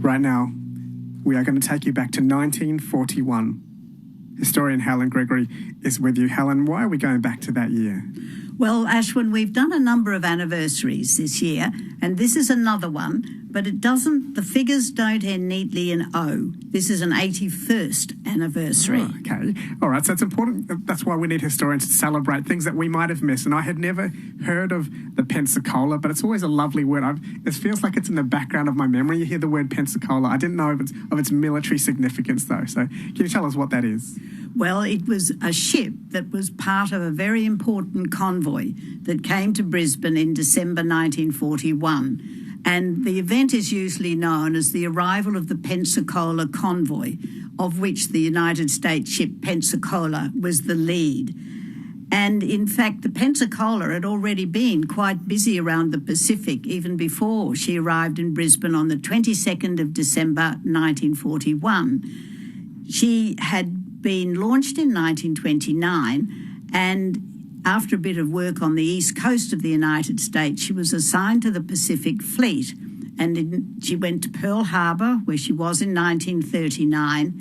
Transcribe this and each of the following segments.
Right now, we are going to take you back to 1941. Historian Helen Gregory is with you. Helen, why are we going back to that year? Well, Ashwin, we've done a number of anniversaries this year, and this is another one, but the figures don't end neatly in O. This is an 81st anniversary. Oh, okay. All right, so it's important. That's why we need historians to celebrate things that we might have missed. And I had never heard of the Pensacola, but it's always a lovely word. It feels like it's in the background of my memory. You hear the word Pensacola. I didn't know of its military significance, though. So can you tell us what that is? Well, it was a ship that was part of a very important convoy that came to Brisbane in December 1941. And the event is usually known as the arrival of the Pensacola Convoy, of which the United States ship Pensacola was the lead. And in fact, the Pensacola had already been quite busy around the Pacific even before she arrived in Brisbane on the 22nd of December 1941. She had been launched in 1929, and after a bit of work on the east coast of the United States, she was assigned to the Pacific Fleet, and she went to Pearl Harbor, where she was in 1939.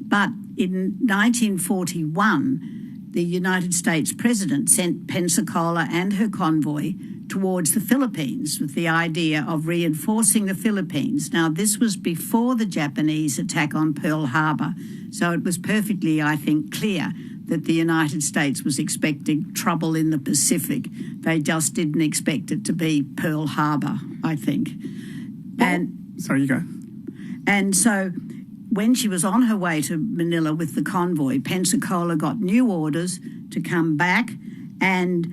But in 1941, the United States President sent Pensacola and her convoy towards the Philippines with the idea of reinforcing the Philippines. Now, this was before the Japanese attack on Pearl Harbor, so it was perfectly, I think, clear that the United States was expecting trouble in the Pacific. They just didn't expect it to be Pearl Harbor, I think. Sorry, you go. And so when she was on her way to Manila with the convoy, Pensacola got new orders to come back, and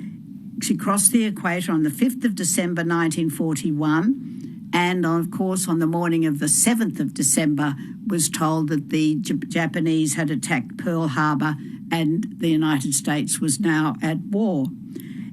she crossed the equator on the 5th of December 1941, and of course on the morning of the 7th of December was told that the Japanese had attacked Pearl Harbor and the United States was now at war.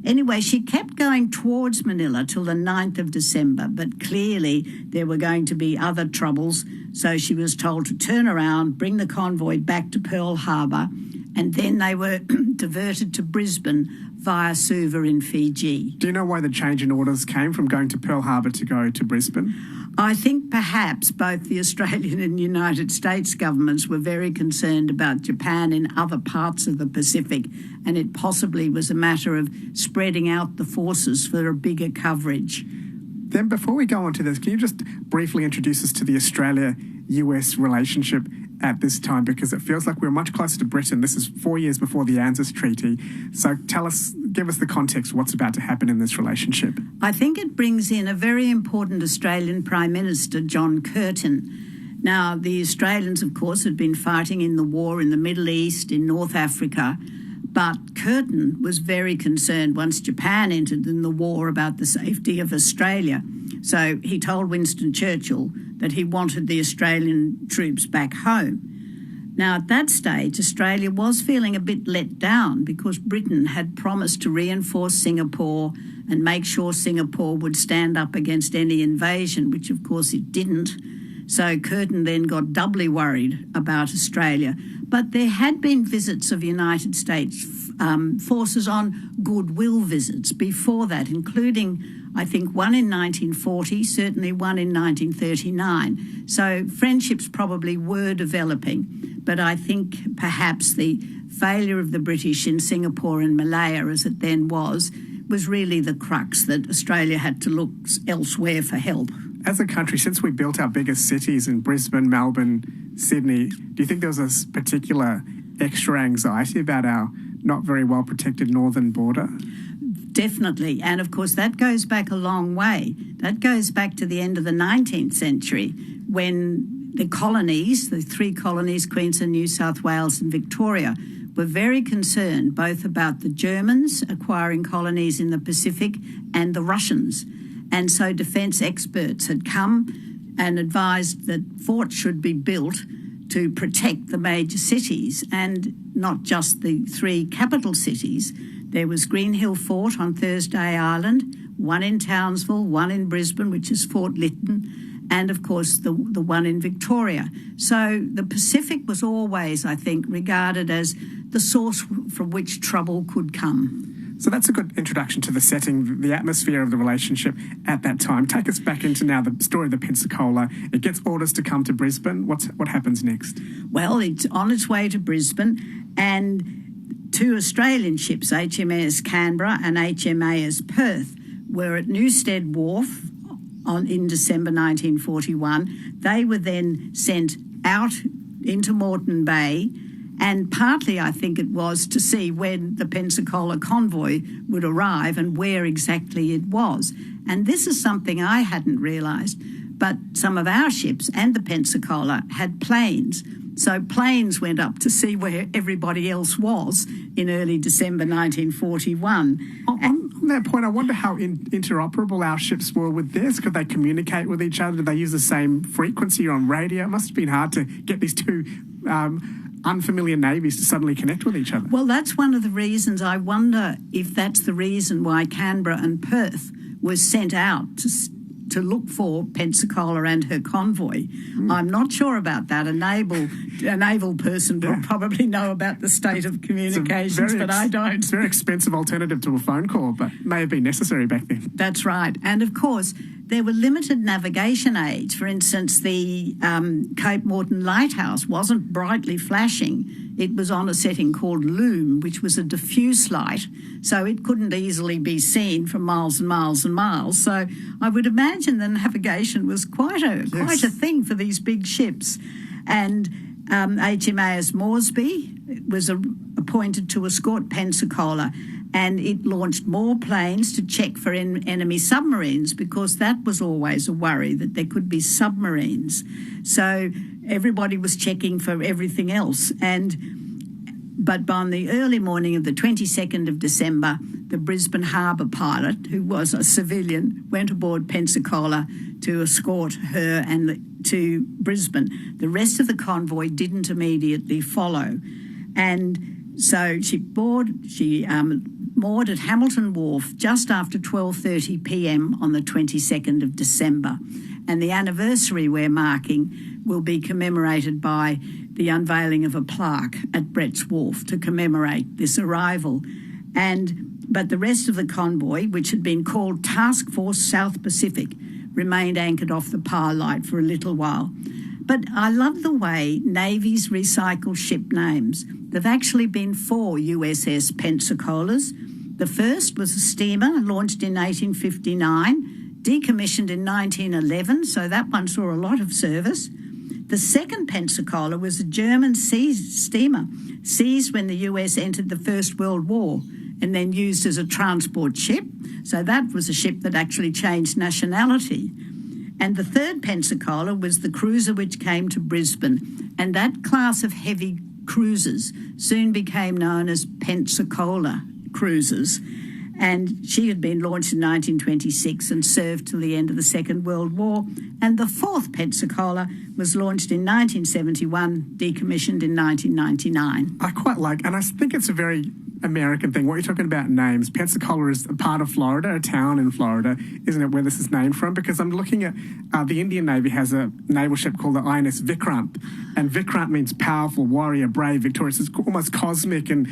Anyway, she kept going towards Manila till the 9th of December, but clearly there were going to be other troubles, so she was told to turn around, bring the convoy back to Pearl Harbor, and then they were diverted to Brisbane via Suva in Fiji. Do you know why the change in orders came from going to Pearl Harbor to go to Brisbane? I think perhaps both the Australian and United States governments were very concerned about Japan in other parts of the Pacific, and it possibly was a matter of spreading out the forces for a bigger coverage. Then before we go on to this, can you just briefly introduce us to the Australia-US relationship at this time, because it feels like we're much closer to Britain. This is 4 years before the ANZUS Treaty. So give us the context, what's about to happen in this relationship. I think it brings in a very important Australian Prime Minister, John Curtin. Now, the Australians, of course, had been fighting in the war in the Middle East, in North Africa, but Curtin was very concerned once Japan entered in the war about the safety of Australia. So he told Winston Churchill that he wanted the Australian troops back home. Now, at that stage, Australia was feeling a bit let down because Britain had promised to reinforce Singapore and make sure Singapore would stand up against any invasion, which of course it didn't. So Curtin then got doubly worried about Australia. But there had been visits of United States forces on goodwill visits before that, including, I think, one in 1940, certainly one in 1939. So friendships probably were developing, but I think perhaps the failure of the British in Singapore and Malaya, as it then was really the crux that Australia had to look elsewhere for help. As a country, since we built our biggest cities in Brisbane, Melbourne, Sydney, do you think there was a particular extra anxiety about our not very well protected northern border? Definitely. And of course, that goes back a long way. That goes back to the end of the 19th century when the colonies, the three colonies, Queensland, New South Wales and Victoria, were very concerned both about the Germans acquiring colonies in the Pacific and the Russians. And so defence experts had come and advised that forts should be built to protect the major cities, and not just the three capital cities. There was Green Hill Fort on Thursday Island, one in Townsville, one in Brisbane, which is Fort Lytton, and of course the one in Victoria. So the Pacific was always, I think, regarded as the source from which trouble could come. So that's a good introduction to the setting, the atmosphere of the relationship at that time. Take us back into now the story of the Pensacola. It gets orders to come to Brisbane. What happens next? Well, it's on its way to Brisbane, and two Australian ships, HMAS Canberra and HMAS Perth, were at Newstead Wharf in December 1941. They were then sent out into Moreton Bay, and partly I think it was to see when the Pensacola convoy would arrive and where exactly it was. And this is something I hadn't realised, but some of our ships and the Pensacola had planes. So planes went up to see where everybody else was in early December 1941. On that point, I wonder how interoperable our ships were with this. Could they communicate with each other? Did they use the same frequency on radio? It must have been hard to get these two unfamiliar navies to suddenly connect with each other. Well, that's one of the reasons. I wonder if that's the reason why Canberra and Perth were sent out to look for Pensacola and her convoy. I'm not sure about that. A naval person will probably know about the state of communications, but I don't. It's a very expensive alternative to a phone call, but may have been necessary back then. That's right. And of course, there were limited navigation aids. For instance, the Cape Morton Lighthouse wasn't brightly flashing. It was on a setting called Loom, which was a diffuse light, so it couldn't easily be seen for miles and miles and miles. So I would imagine the navigation was quite a thing for these big ships. And HMAS Moresby was appointed to escort Pensacola, and it launched more planes to check for enemy submarines, because that was always a worry, that there could be submarines. So everybody was checking for everything else. But on the early morning of the 22nd of December, the Brisbane harbour pilot, who was a civilian, went aboard Pensacola to escort her to Brisbane. The rest of the convoy didn't immediately follow. And so she moored at Hamilton Wharf just after 12:30 p.m. on the 22nd of December. And the anniversary we're marking will be commemorated by the unveiling of a plaque at Brett's Wharf to commemorate this arrival. But the rest of the convoy, which had been called Task Force South Pacific, remained anchored off the Power Light for a little while. But I love the way navies recycle ship names. There've actually been 4 USS Pensacolas. The first was a steamer launched in 1859, decommissioned in 1911, so that one saw a lot of service. The second Pensacola was a German steamer, seized when the US entered the First World War and then used as a transport ship. So that was a ship that actually changed nationality. And the third Pensacola was the cruiser which came to Brisbane, and that class of heavy cruisers soon became known as Pensacola cruisers. And she had been launched in 1926 and served till the end of the Second World War. And the fourth Pensacola was launched in 1971, decommissioned in 1999. I quite like, and I think it's a very American thing. What you're talking about names, Pensacola is a part of Florida, a town in Florida, isn't it, where this is named from? Because I'm looking at the Indian Navy has a naval ship called the INS Vikrant, and Vikrant means powerful, warrior, brave, victorious. It's almost cosmic and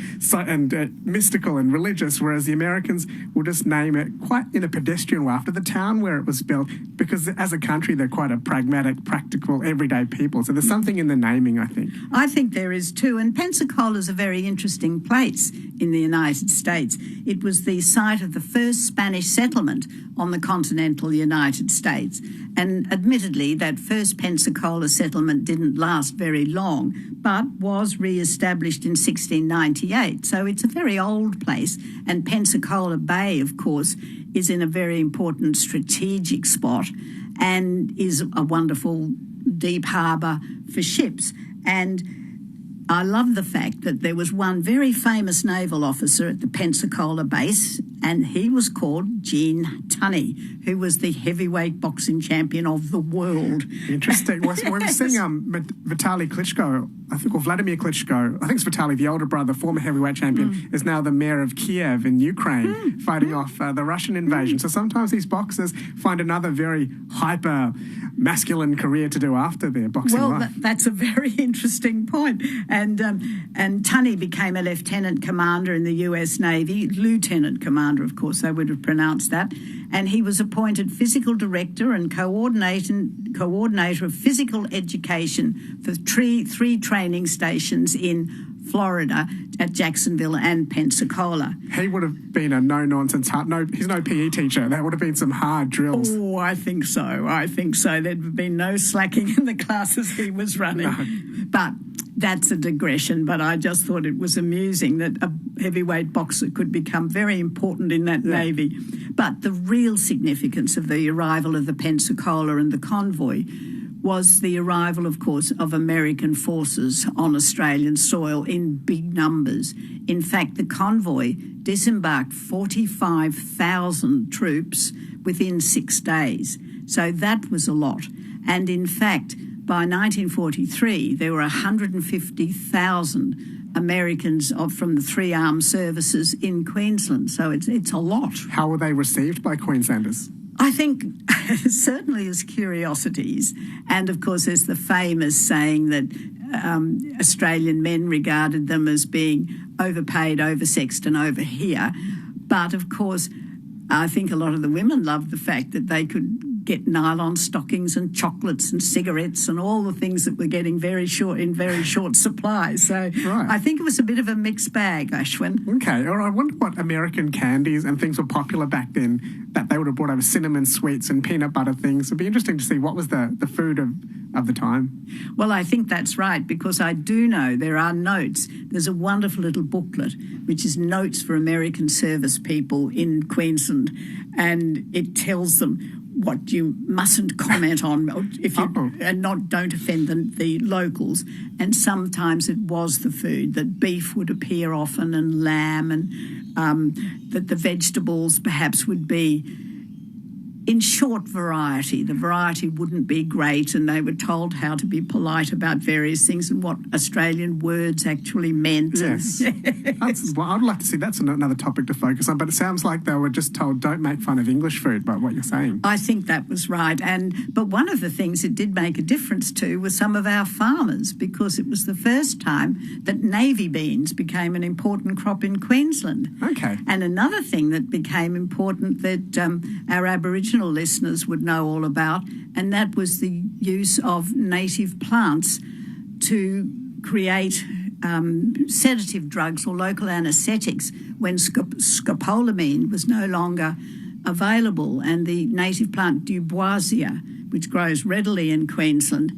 mystical and religious, whereas the Americans will just name it quite in a pedestrian way after the town where it was built, because as a country they're quite a pragmatic, practical, everyday people. So there's something in the naming, I think. I think there is too, and Pensacola is a very interesting place in the United States. It was the site of the first Spanish settlement on the continental United States. And admittedly, that first Pensacola settlement didn't last very long, but was re-established in 1698. So it's a very old place. And Pensacola Bay, of course, is in a very important strategic spot and is a wonderful deep harbour for ships. And I love the fact that there was one very famous naval officer at the Pensacola base, and he was called Gene Tunney, who was the heavyweight boxing champion of the world. Interesting. Well, we're seeing Vitaly Klitschko, or Vladimir Klitschko, I think it's Vitaly, the older brother, former heavyweight champion, is now the mayor of Kiev in Ukraine, fighting off the Russian invasion. So sometimes these boxers find another very hyper masculine career to do after their boxing life. Well, that's a very interesting point. And Tunney became a lieutenant commander in the US Navy, lieutenant commander, of course, they would have pronounced that. And he was appointed physical director and coordinator of physical education for three training stations in Florida at Jacksonville and Pensacola. He would have been a no-nonsense, he's no PE teacher. That would have been some hard drills. Oh, I think so. There'd have been no slacking in the classes he was running. No. But that's a digression, but I just thought it was amusing that a heavyweight boxer could become very important in that Navy. But the real significance of the arrival of the Pensacola and the convoy was the arrival, of course, of American forces on Australian soil in big numbers. In fact, the convoy disembarked 45,000 troops within 6 days. So that was a lot. And in fact, by 1943, there were 150,000 Americans from the three armed services in Queensland. So it's a lot. How were they received by Queenslanders? I think certainly as curiosities. And of course, there's the famous saying that Australian men regarded them as being overpaid, oversexed and over here. But of course, I think a lot of the women loved the fact that they could get nylon stockings and chocolates and cigarettes and all the things that were getting very short supply. So right. I think it was a bit of a mixed bag, Ashwin. Okay, or I wonder what American candies and things were popular back then that they would have brought over cinnamon sweets and peanut butter things. It'd be interesting to see what was the food of the time. Well, I think that's right, because I do know there are notes. There's a wonderful little booklet which is notes for American service people in Queensland, and it tells them what you mustn't comment on if you don't offend the locals. And sometimes it was the food, that beef would appear often and lamb, and that the vegetables perhaps would be in short variety. The variety wouldn't be great, and they were told how to be polite about various things and what Australian words actually meant. Yes. I'd like to see that's another topic to focus on, but it sounds like they were just told don't make fun of English food by what you're saying. I think that was right. But one of the things it did make a difference to was some of our farmers, because it was the first time that navy beans became an important crop in Queensland. Okay. And another thing that became important that our Aboriginal listeners would know all about, and that was the use of native plants to create sedative drugs or local anaesthetics when scopolamine was no longer available, and the native plant Duboisia, which grows readily in Queensland,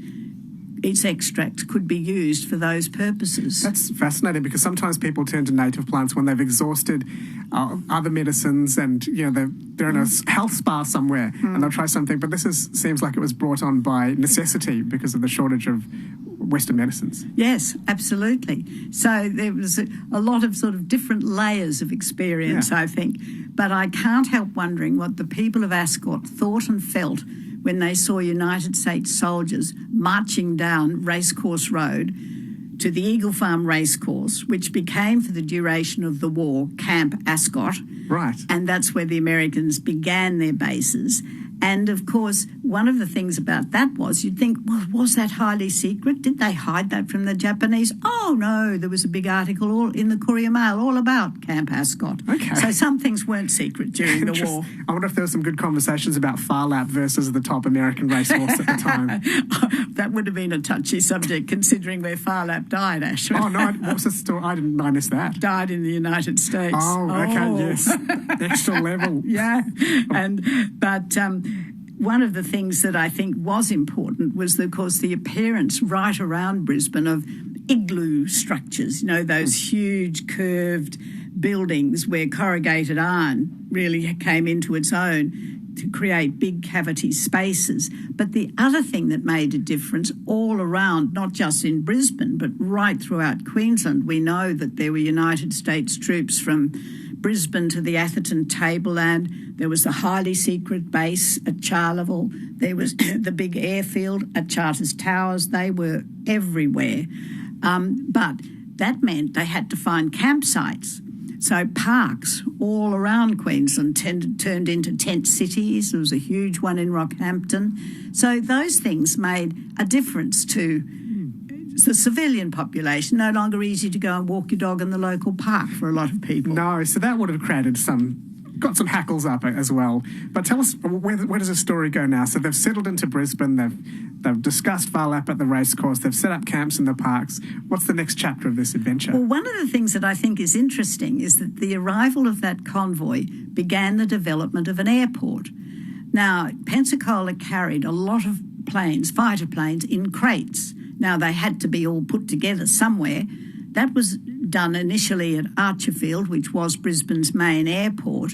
its extract could be used for those purposes. That's fascinating, because sometimes people turn to native plants when they've exhausted other medicines, and they're in a health spa somewhere and they'll try something. But this seems like it was brought on by necessity because of the shortage of Western medicines. Yes, absolutely. So there was a lot of sort of different layers of experience, I think. But I can't help wondering what the people of Ascot thought and felt when they saw United States soldiers marching down Racecourse Road to the Eagle Farm Racecourse, which became, for the duration of the war, Camp Ascot. Right. And that's where the Americans began their bases. And, of course, one of the things about that was you'd think, well, was that highly secret? Did they hide that from the Japanese? Oh, no, there was a big article all in the Courier Mail all about Camp Ascot. Okay. So some things weren't secret during the war. I wonder if there were some good conversations about Phar Lap versus the top American racehorse at the time. That would have been a touchy subject, considering where Phar Lap died, Ashwin. Oh, no, what was the story? I missed that. Died in the United States. Oh, okay, yes. Extra level. Yeah. But one of the things that I think was important was, of course, the appearance right around Brisbane of igloo structures, those huge curved buildings where corrugated iron really came into its own to create big cavity spaces. But the other thing that made a difference all around, not just in Brisbane, but right throughout Queensland, we know that there were United States troops from Brisbane to the Atherton Tableland. There was the highly secret base at Charleville. There was the big airfield at Charters Towers. They were everywhere. But that meant they had to find campsites. So parks all around Queensland turned into tent cities. There was a huge one in Rockhampton. So those things made a difference to the civilian population. No longer easy to go and walk your dog in the local park for a lot of people. No, so that would have created got some hackles up as well. But tell us, where does the story go now? So they've settled into Brisbane, they've discussed Far Lap at the racecourse, they've set up camps in the parks. What's the next chapter of this adventure? Well, one of the things that I think is interesting is that the arrival of that convoy began the development of an airport. Now, Pensacola carried a lot of planes, fighter planes, in crates. Now, they had to be all put together somewhere. That was done initially at Archerfield, which was Brisbane's main airport.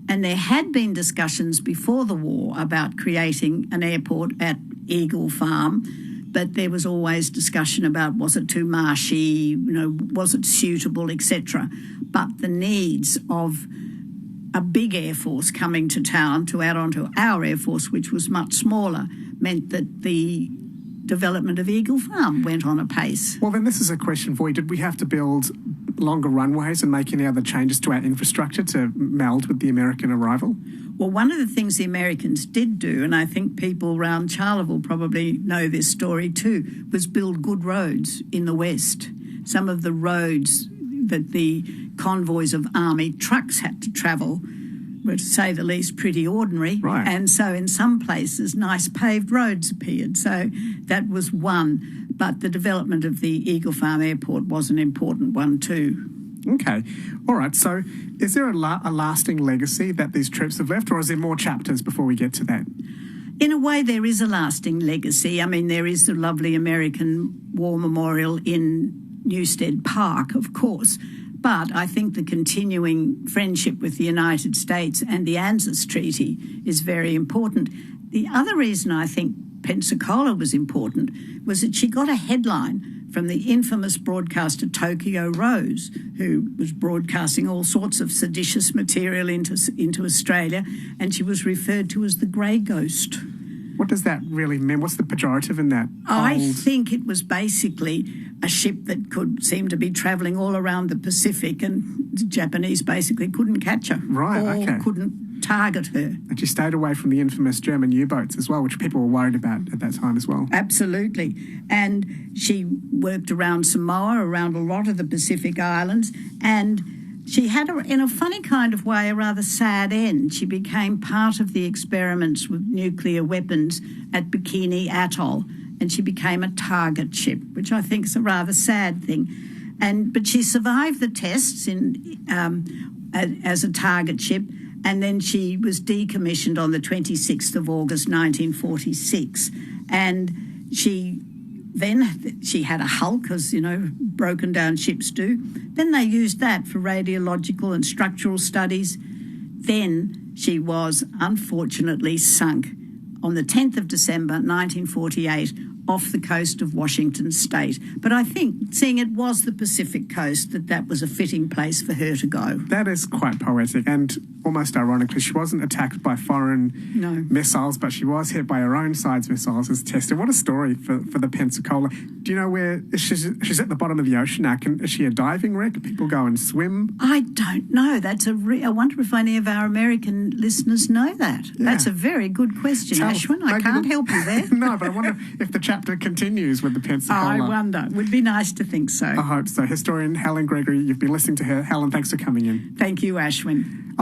And there had been discussions before the war about creating an airport at Eagle Farm, but there was always discussion about was it too marshy, was it suitable, etc. But the needs of a big air force coming to town to add on to our air force, which was much smaller, meant that the development of Eagle Farm went on apace. Well, then this is a question for you. Did we have to build longer runways and make any other changes to our infrastructure to meld with the American arrival? Well, one of the things the Americans did do, and I think people around Charleville probably know this story too, was build good roads in the west. Some of the roads that the convoys of army trucks had to travel were, to say the least, pretty ordinary. Right. And so in some places, nice paved roads appeared. So that was one. But the development of the Eagle Farm Airport was an important one too. Okay. All right. So is there a lasting legacy that these troops have left, or is there more chapters before we get to that? In a way, there is a lasting legacy. I mean, there is the lovely American War Memorial in Newstead Park, of course. But I think the continuing friendship with the United States and the ANZUS Treaty is very important. The other reason I think Pensacola was important was that she got a headline from the infamous broadcaster Tokyo Rose, who was broadcasting all sorts of seditious material into Australia, and she was referred to as the Grey Ghost. What does that really mean? What's the pejorative in that? I think it was basically a ship that could seem to be travelling all around the Pacific, and the Japanese basically couldn't catch her. Right, or okay. couldn't target her. And she stayed away from the infamous German U-boats as well, which people were worried about at that time as well. Absolutely. And she worked around Samoa, around a lot of the Pacific Islands, and she had, in a funny kind of way, a rather sad end. She became part of the experiments with nuclear weapons at Bikini Atoll, and she became a target ship, which I think is a rather sad thing. But she survived the tests as a target ship, and then she was decommissioned on the 26th of August 1946. And she had a hull, because, broken down ships do. Then they used that for radiological and structural studies. Then she was unfortunately sunk on the 10th of December 1948 off the coast of Washington State. But I think, seeing it was the Pacific coast, that was a fitting place for her to go. That is quite poetic, and almost ironically, she wasn't attacked by foreign missiles, but she was hit by her own side's missiles as tested. What a story for the Pensacola. Do you know where she's at the bottom of the ocean now? Is she a diving wreck? People go and swim? I don't know. I wonder if any of our American listeners know that. Yeah. That's a very good question, Ashwin. I can't help you there. No, but I wonder if the chapter continues with the Pensacola. I wonder. It would be nice to think so. I hope so. Historian Helen Gregory, you've been listening to her. Helen, thanks for coming in. Thank you, Ashwin.